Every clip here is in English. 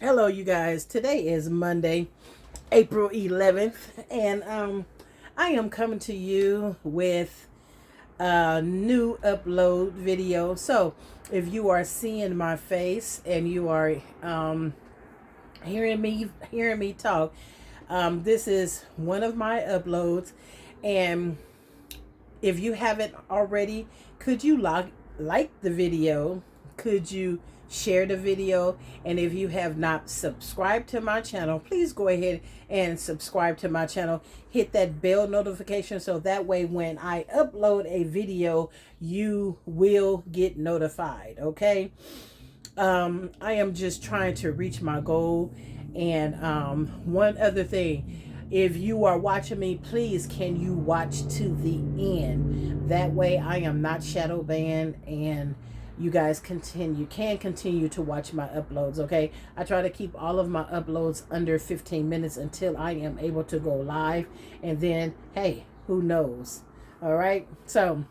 Hello, you guys. Today is Monday, April 11th, and I am coming to you with a new upload video. So, if you are seeing my face and you are hearing me talk, this is one of my uploads, and if you haven't already, could you like the video? Could you share the video? And if you have not subscribed to my channel, please go ahead and subscribe to my channel. Hit that bell notification so that way when I upload a video, you will get notified. Okay. I am just trying to reach my goal. And one other thing, if you are watching me, please can you watch to the end? That way I am not shadow banned and you guys can continue to watch my uploads. Okay, I try to keep all of my uploads under 15 minutes until I am able to go live, and then hey, who knows? All right, so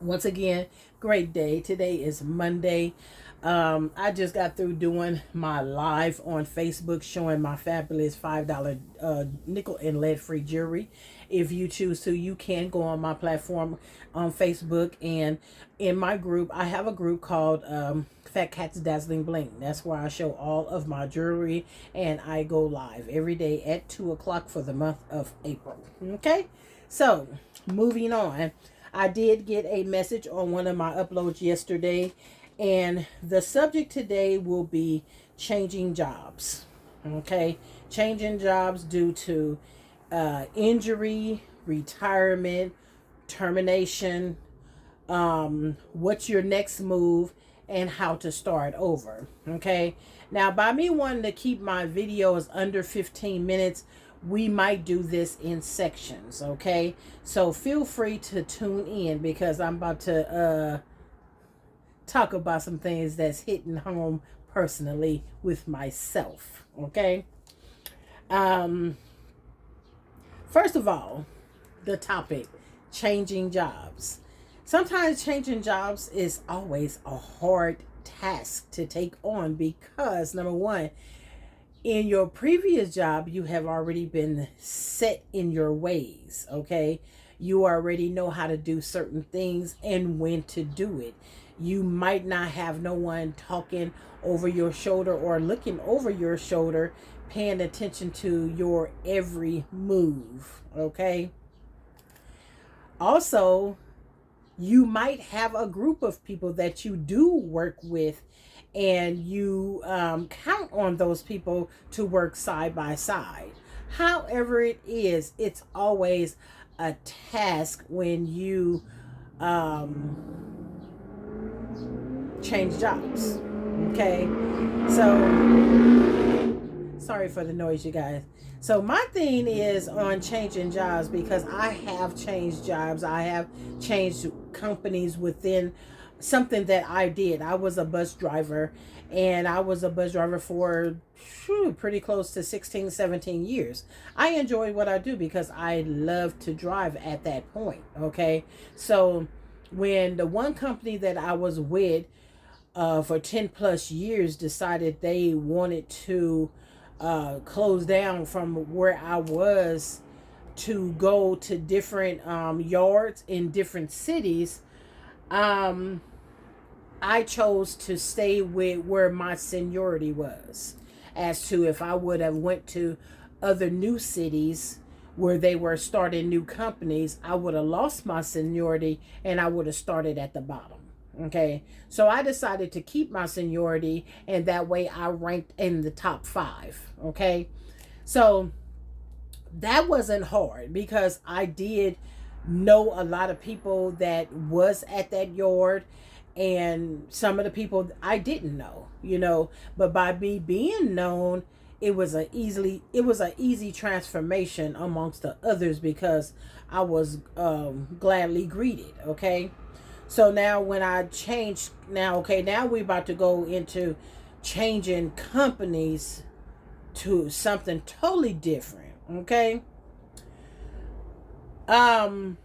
once again, great day. Today is Monday. I just got through doing my live on Facebook showing my fabulous $5 nickel and lead free jewelry. If you choose to, you can go on my platform on Facebook, and in my group, I have a group called Fat Cat's Dazzling Bling. That's where I show all of my jewelry, and I go live every day at 2 o'clock for the month of April. Okay, so moving on. I did get a message on one of my uploads yesterday, and the subject today will be changing jobs. Okay, changing jobs due to injury, retirement, termination, what's your next move, and how to start over. Okay, now by me wanting to keep my videos under 15 minutes, we might do this in sections. Okay, so feel free to tune in because I'm about to talk about some things that's hitting home personally with myself. Okay, first of all, the topic, changing jobs. Sometimes changing jobs is always a hard task to take on because, number one, in your previous job, you have already been set in your ways. Okay, you already know how to do certain things and when to do it. You might not have no one talking over your shoulder or looking over your shoulder, paying attention to your every move. Okay, also, you might have a group of people that you do work with, and you count on those people to work side by side. However it is, it's always a task when you change jobs. Okay, so sorry for the noise, you guys. So my thing is on changing jobs because I have changed jobs. I have changed companies within something that I did. I was a bus driver, and I was a bus driver for pretty close to 16, 17 years. I enjoy what I do because I love to drive at that point. Okay, so when the one company that I was with for 10 plus years decided they wanted to close down from where I was to go to different yards in different cities, I chose to stay with where my seniority was. As to if I would have went to other new cities where they were starting new companies, I would have lost my seniority and I would have started at the bottom. Okay, so I decided to keep my seniority, and that way I ranked in the top 5. Okay, so that wasn't hard because I did know a lot of people that was at that yard, and some of the people I didn't know, but by me being known, it was a easy transformation amongst the others because I was gladly greeted. Okay, so now when I changed, now we're about to go into changing companies to something totally different. Okay, I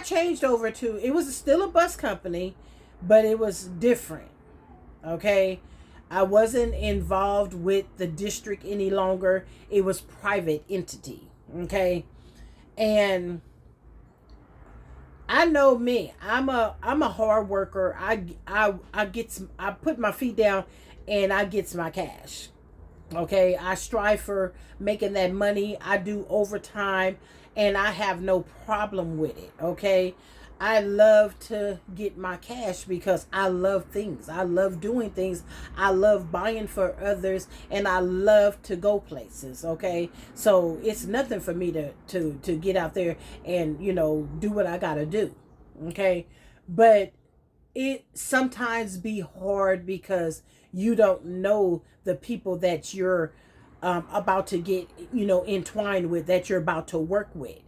changed over to, it was still a bus company, but it was different. Okay, I wasn't involved with the district any longer. It was private entity. Okay. And I know me. I'm a hard worker. I put my feet down and I gets my cash. Okay, I strive for making that money. I do overtime and I have no problem with it. Okay, I love to get my cash because I love things. I love doing things. I love buying for others and I love to go places. Okay, so it's nothing for me to get out there and, do what I got to do. Okay, but it sometimes be hard because you don't know the people that you're about to get entwined with, that you're about to work with.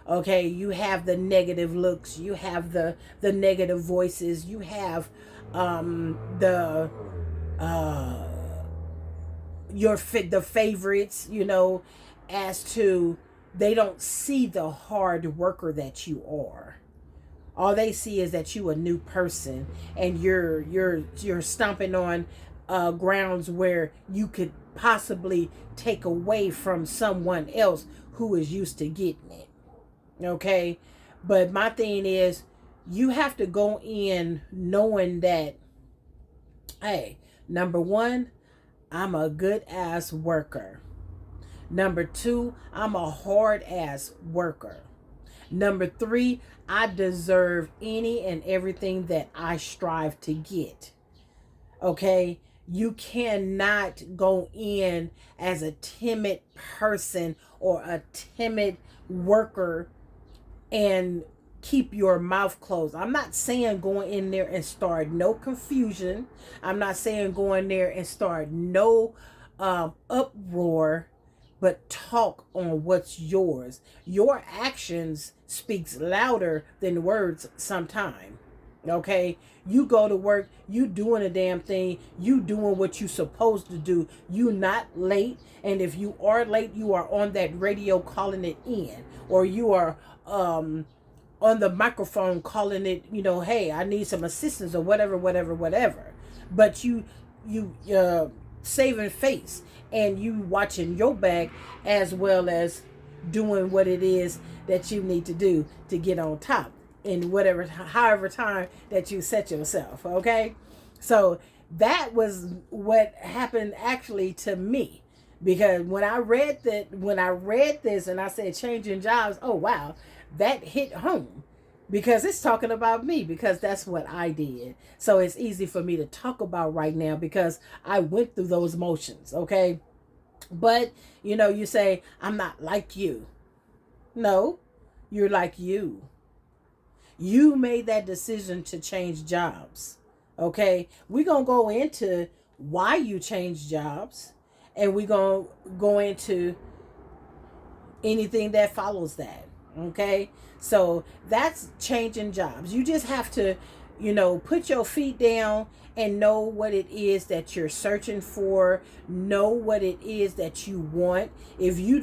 Okay, you have the negative looks, you have the negative voices, you have the the favorites, as to, they don't see the hard worker that you are. All they see is that you a new person and you're stomping on grounds where you could possibly take away from someone else who is used to getting it. Okay, but my thing is, you have to go in knowing that, hey, number one, I'm a good ass worker. Number two, I'm a hard ass worker. Number three, I deserve any and everything that I strive to get. Okay? You cannot go in as a timid person or a timid worker and keep your mouth closed. I'm not saying going in there and start no confusion. I'm not saying go in there and start no uproar, but talk on what's yours. Your actions speaks louder than words sometime. Okay, you go to work, you doing a damn thing, you doing what you supposed to do, you not late, and if you are late, you are on that radio calling it in, or you are on the microphone calling it, hey, I need some assistance, or whatever. But you saving face and you watching your back, as well as doing what it is that you need to do to get on top in however time that you set yourself. Okay, so that was what happened actually to me, because when I read this and I said changing jobs, oh wow, that hit home, because it's talking about me, because that's what I did. So it's easy for me to talk about right now because I went through those motions. Okay, but you say I'm not like you. No, you're like you. You made that decision to change jobs. Okay, we're going to go into why you changed jobs, and we're going to go into anything that follows that. Okay, so that's changing jobs. You just have to, put your feet down and know what it is that you're searching for. Know what it is that you want. If you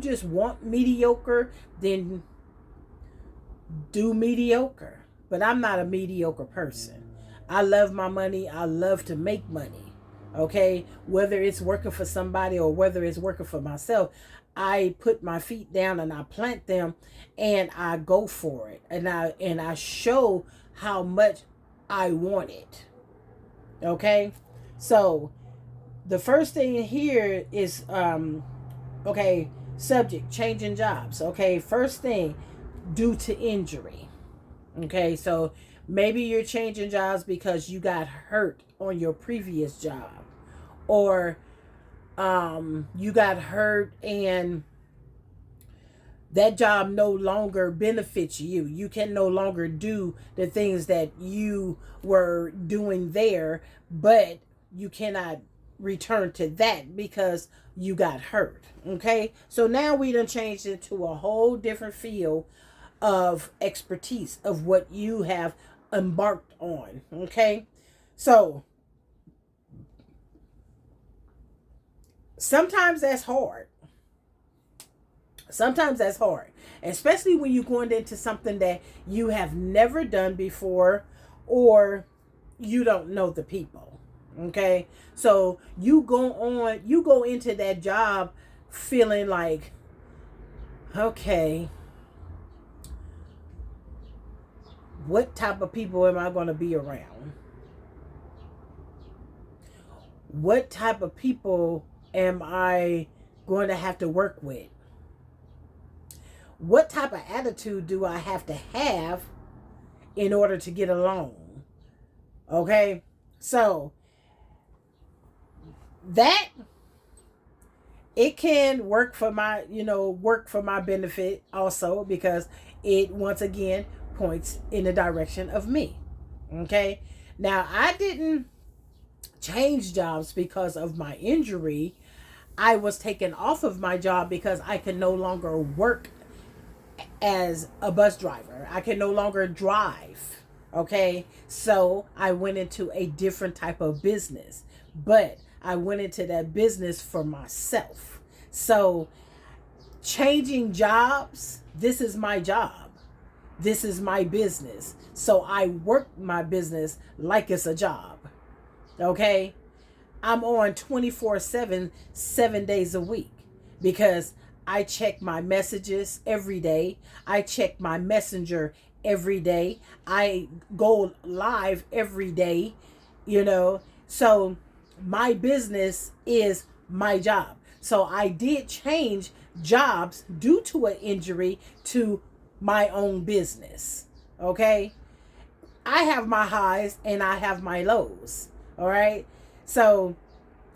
just want mediocre, then do mediocre. But I'm not a mediocre person. I love my money. I love to make money. Okay, whether it's working for somebody or whether it's working for myself, I put my feet down and I plant them and I go for it, and I show how much I want it. Okay, so the first thing here is okay, subject, changing jobs. Okay, first thing, due to injury. Okay, so maybe you're changing jobs because you got hurt on your previous job, or you got hurt and that job no longer benefits you. You can no longer do the things that you were doing there, but you cannot return to that because you got hurt. Okay, so now we done changed it to a whole different field of expertise of what you have embarked on. Okay, so sometimes that's hard. Sometimes that's hard, especially when you're going into something that you have never done before, or you don't know the people. Okay. So you go into that job feeling like, okay, what type of people am I going to be around? What type of people am I going to have to work with? What type of attitude do I have to have in order to get along? Okay. So that, it can work for my, work for my benefit also, because it once again points in the direction of me. Okay. Now, I didn't change jobs because of my injury. I was taken off of my job because I could no longer work as a bus driver. I can no longer drive. Okay. So I went into a different type of business, but I went into that business for myself. So changing jobs, this is my job. This is my business. So I work my business like it's a job. Okay. I'm on 24/7, 7 days a week, because I check my messages every day. I check my messenger every day. I go live every day, So my business is my job. So I did change jobs due to an injury to my own business. Okay. I have my highs and I have my lows. All right. So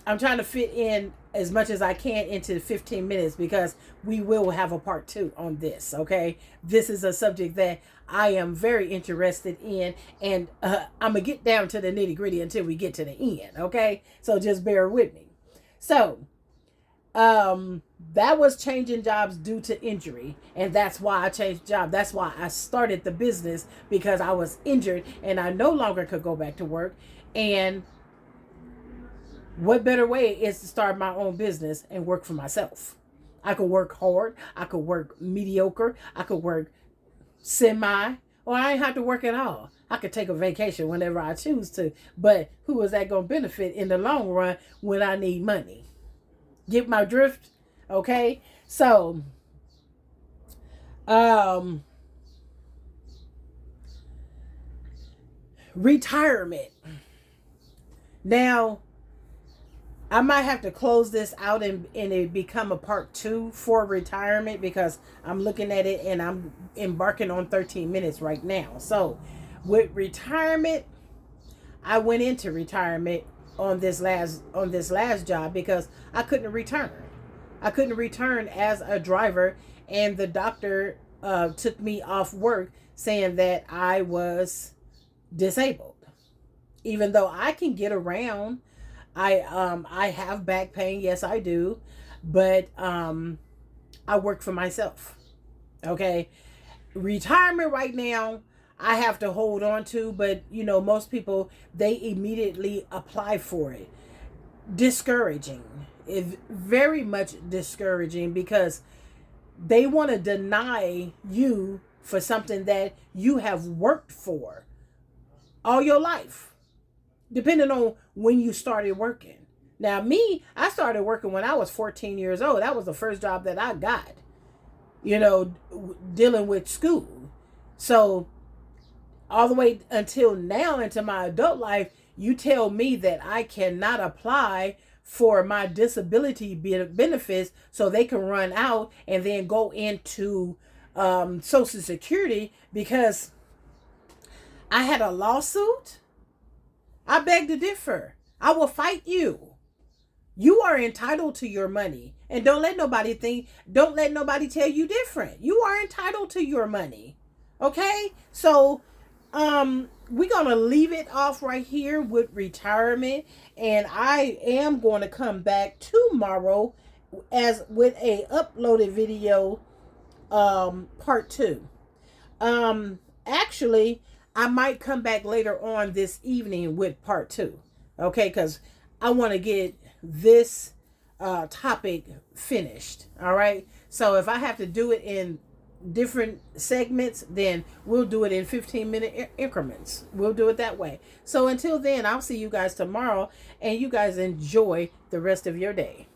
I'm trying to fit in as much as I can into 15 minutes, because we will have a part 2 on this. Okay. This is a subject that I am very interested in, and I'm going to get down to the nitty gritty until we get to the end. Okay. So just bear with me. So, that was changing jobs due to injury, and that's why I changed job. That's why I started the business, because I was injured and I no longer could go back to work. And what better way is to start my own business and work for myself? I could work hard, I could work mediocre, I could work semi, or I ain't have to work at all. I could take a vacation whenever I choose to. But who is that going to benefit in the long run when I need money? Get my drift? Okay. So, retirement. Now, I might have to close this out and it become a part 2 for retirement, because I'm looking at it and I'm embarking on 13 minutes right now. So with retirement, I went into retirement on this last job because I couldn't return. I couldn't return as a driver, and the doctor took me off work saying that I was disabled. Even though I can get around, I have back pain, yes I do, but I work for myself. Okay, retirement right now I have to hold on to, but most people, they immediately apply for it. Discouraging. It's very much discouraging, because they want to deny you for something that you have worked for all your life, depending on when you started working. Now, me, I started working when I was 14 years old. That was the first job that I got, dealing with school. So, all the way until now, into my adult life, you tell me that I cannot apply for my disability benefits so they can run out and then go into Social Security because I had a lawsuit? I beg to differ. I will fight you. You are entitled to your money. And don't let nobody tell you different. You are entitled to your money. Okay? So, we're going to leave it off right here with retirement. And I am going to come back tomorrow with a uploaded video, part 2. Actually, I might come back later on this evening with part 2. Okay, because I want to get this topic finished. All right. So if I have to do it in different segments, then we'll do it in 15-minute increments. We'll do it that way. So until then, I'll see you guys tomorrow, and you guys enjoy the rest of your day.